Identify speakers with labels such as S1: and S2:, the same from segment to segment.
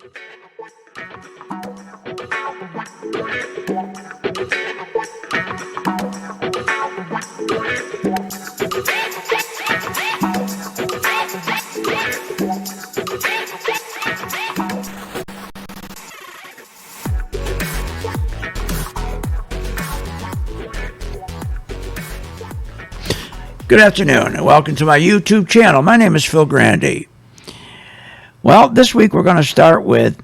S1: Good afternoon and welcome to my YouTube channel. My name is Phil Grande. Well, this week we're going to start with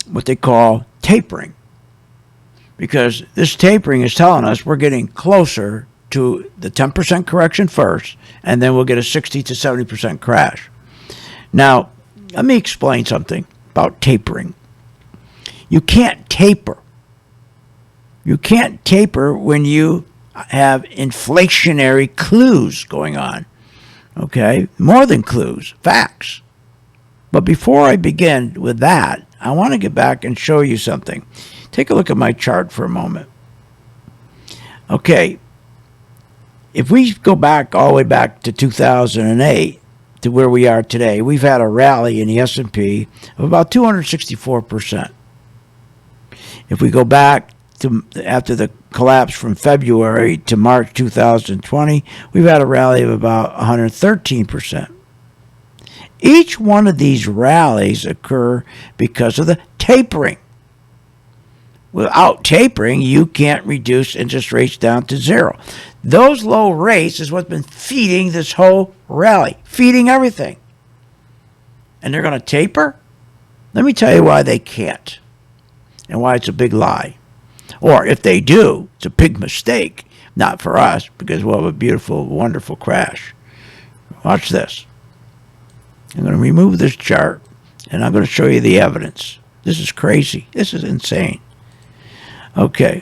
S1: what they call tapering, because this tapering is telling us we're getting closer to the 10% correction first, and then we'll get a 60 to 70% crash. Now, let me explain something about tapering. You can't taper. You can't taper when you have inflationary clues going on. Okay? More than clues, facts. But before I begin with that, I want to get back and show you something. Take a look at my chart for a moment. Okay. If we go back all the way back to 2008 to where we are today, we've had a rally in the S&P of about 264%. If we go back to after the collapse from February to March 2020, we've had a rally of about 113%. Each one of these rallies occur because of the tapering. Without tapering, you can't reduce interest rates down to zero. Those low rates is what's been feeding this whole rally, feeding everything. And they're going to taper? Let me tell you why they can't and why it's a big lie. Or if they do, it's a big mistake. Not for us, because we'll have a beautiful, wonderful crash. Watch this. I'm going to remove this chart, and I'm going to show you the evidence. This is crazy. This is insane. Okay.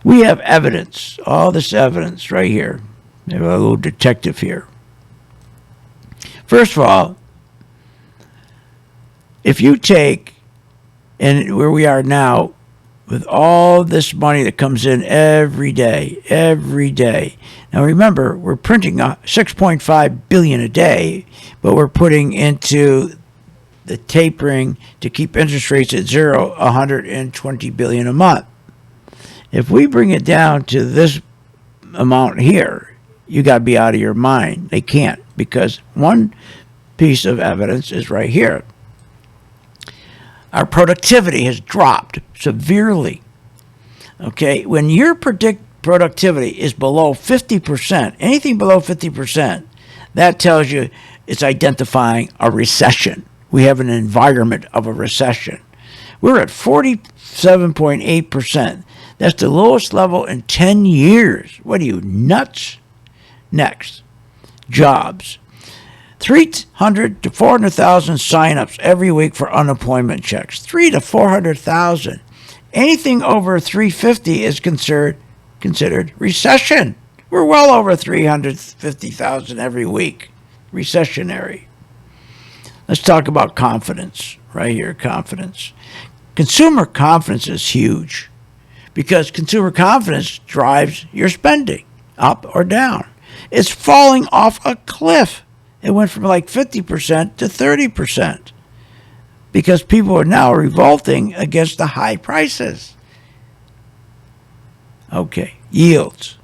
S1: We have evidence. All this evidence right here. We have a little detective here. First of all, if you take, and where we are now, with all this money that comes in every day. Now remember, we're printing $6.5 billion a day, but we're putting into the tapering to keep interest rates at zero, $120 billion a month. If we bring it down to this amount here, you got to be out of your mind. They can't, because one piece of evidence is right here. Our productivity has dropped severely. Okay, when your productivity is below 50%, anything below 50%, that tells you it's identifying a recession. We have an environment of a recession. We're at 47.8%. That's the lowest level in 10 years. What are you, nuts? Next, jobs. 300 to 400,000 signups every week for unemployment checks. 300 to 400,000. Anything over 350 is considered recession. We're well over 350,000 every week. Recessionary. Let's talk about confidence. Right here, confidence. Consumer confidence is huge, because consumer confidence drives your spending up or down. It's falling off a cliff. It went from like 50% to 30% because people are now revolting against the high prices. Okay, yields.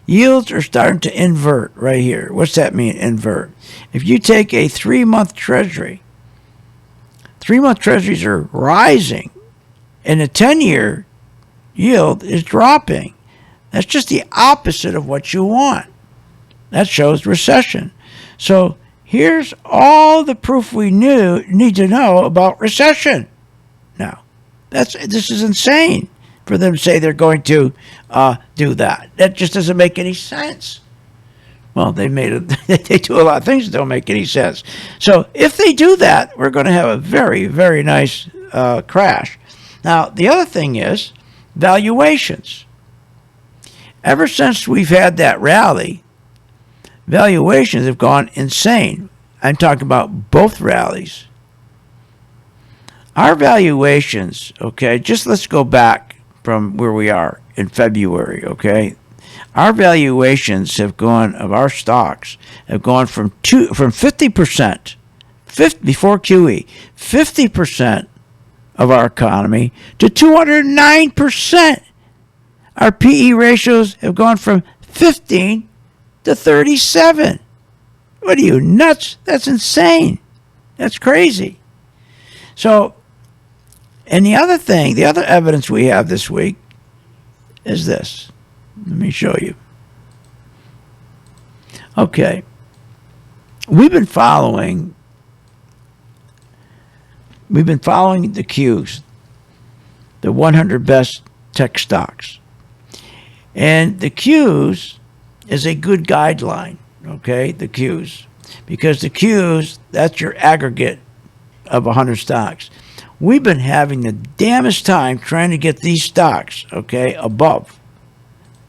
S1: Yields are starting to invert right here. What's that mean, invert? If you take a 3-month treasury, 3-month treasuries are rising, and the 10-year yield is dropping. That's just the opposite of what you want. That shows recession. So here's all the proof we need to know about recession. Now, this is insane for them to say they're going to do that. That just doesn't make any sense. Well, they do a lot of things that don't make any sense. So if they do that, we're going to have a very, very nice crash. Now, the other thing is valuations. Ever since we've had that rally, valuations have gone insane. I'm talking about both rallies. Our valuations, okay, just let's go back from where we are in February, okay? Our valuations have gone, of our stocks, have gone from 50%, before QE, 50% of our economy to 209%. Our PE ratios have gone from 15 to 37. What are you, nuts? That's insane. That's crazy. So, and the other evidence we have this week is this. Let me show you. Okay. We've been following the Qs, the 100 best tech stocks. And the Qs is a good guideline, okay, the Qs. Because the Qs, that's your aggregate of 100 stocks. We've been having the damnest time trying to get these stocks, okay, above,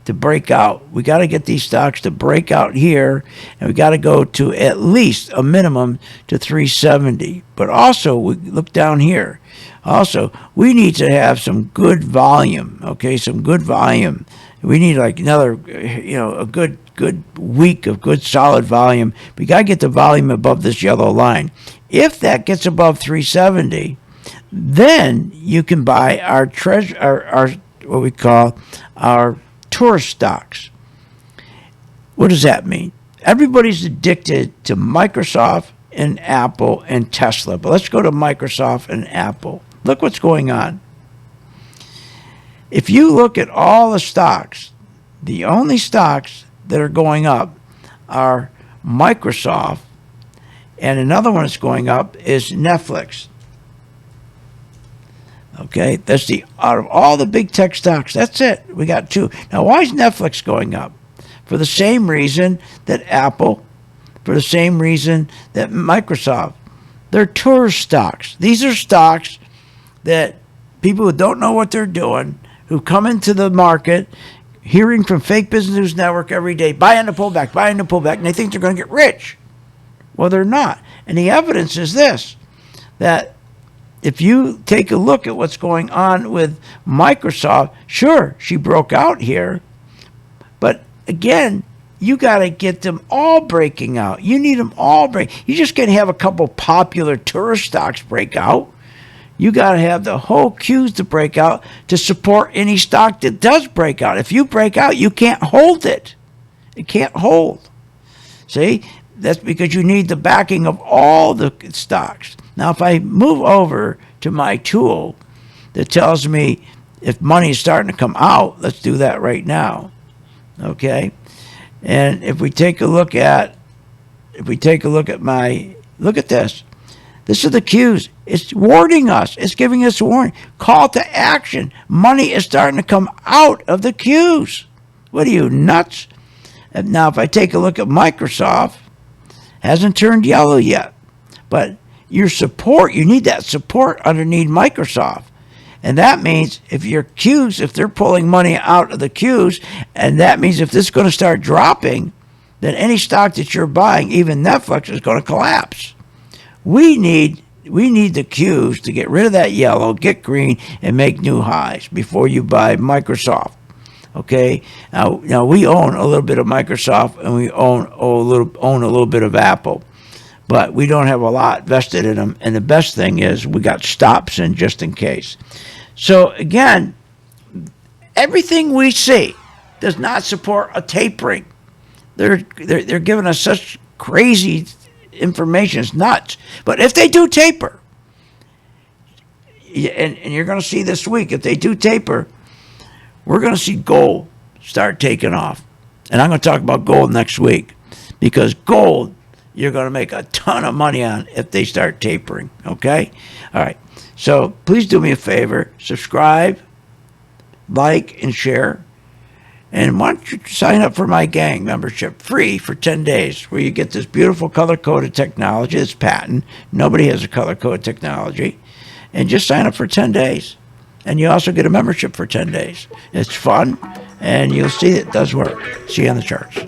S1: to break out. We got to get these stocks to break out here, and we got to go to at least a minimum to 370. But also, we look down here. Also, we need to have some good volume, okay, some good volume. We need like another, a good week of good solid volume. We got to get the volume above this yellow line. If that gets above 370, then you can buy our what we call our tourist stocks. What does that mean? Everybody's addicted to Microsoft and Apple and Tesla. But let's go to Microsoft and Apple. Look what's going on. If you look at all the stocks, the only stocks that are going up are Microsoft, and another one that's going up is Netflix. Okay, that's out of all the big tech stocks, that's it. We got two. Now, why is Netflix going up? For the same reason that Apple, for the same reason that Microsoft. They're tourist stocks. These are stocks that people who don't know what they're doing, who come into the market, hearing from fake business news network every day, buying the pullback, and they think they're going to get rich. Well, they're not. And the evidence is this, that if you take a look at what's going on with Microsoft, sure, she broke out here, but again, you got to get them all breaking out. You need them all break. You just can't have a couple popular tourist stocks break out. You got to have the whole Qs to break out to support any stock that does break out. If you break out, you can't hold it. It can't hold. See? That's because you need the backing of all the stocks. Now, if I move over to my tool that tells me if money is starting to come out, let's do that right now. Okay? And if we take a look at look at this. This is the Qs. It's warning us. It's giving us a warning. Call to action. Money is starting to come out of the Qs. What are you, nuts? And now, if I take a look at Microsoft, hasn't turned yellow yet. But your support, you need that support underneath Microsoft. And that means if your Qs, if they're pulling money out of the Qs, and that means if this is going to start dropping, then any stock that you're buying, even Netflix, is going to collapse. We need the Qs to get rid of that yellow, get green, and make new highs before you buy Microsoft. Okay? Now we own a little bit of Microsoft, and we own a little bit of Apple. But we don't have a lot vested in them. And the best thing is we got stops in just in case. So again, everything we see does not support a tapering. They're giving us such crazy information. It's nuts. But if they do taper, and you're going to see this week, if they do taper, we're going to see gold start taking off. And I'm going to talk about gold next week, because gold you're going to make a ton of money on if they start tapering, okay? All right, so please do me a favor. Subscribe, like, and share. And why don't you sign up for my gang membership, free for 10 days, where you get this beautiful color-coded technology. It's patent. Nobody has a color-coded technology. And just sign up for 10 days. And you also get a membership for 10 days. It's fun, and you'll see it does work. See you on the charts.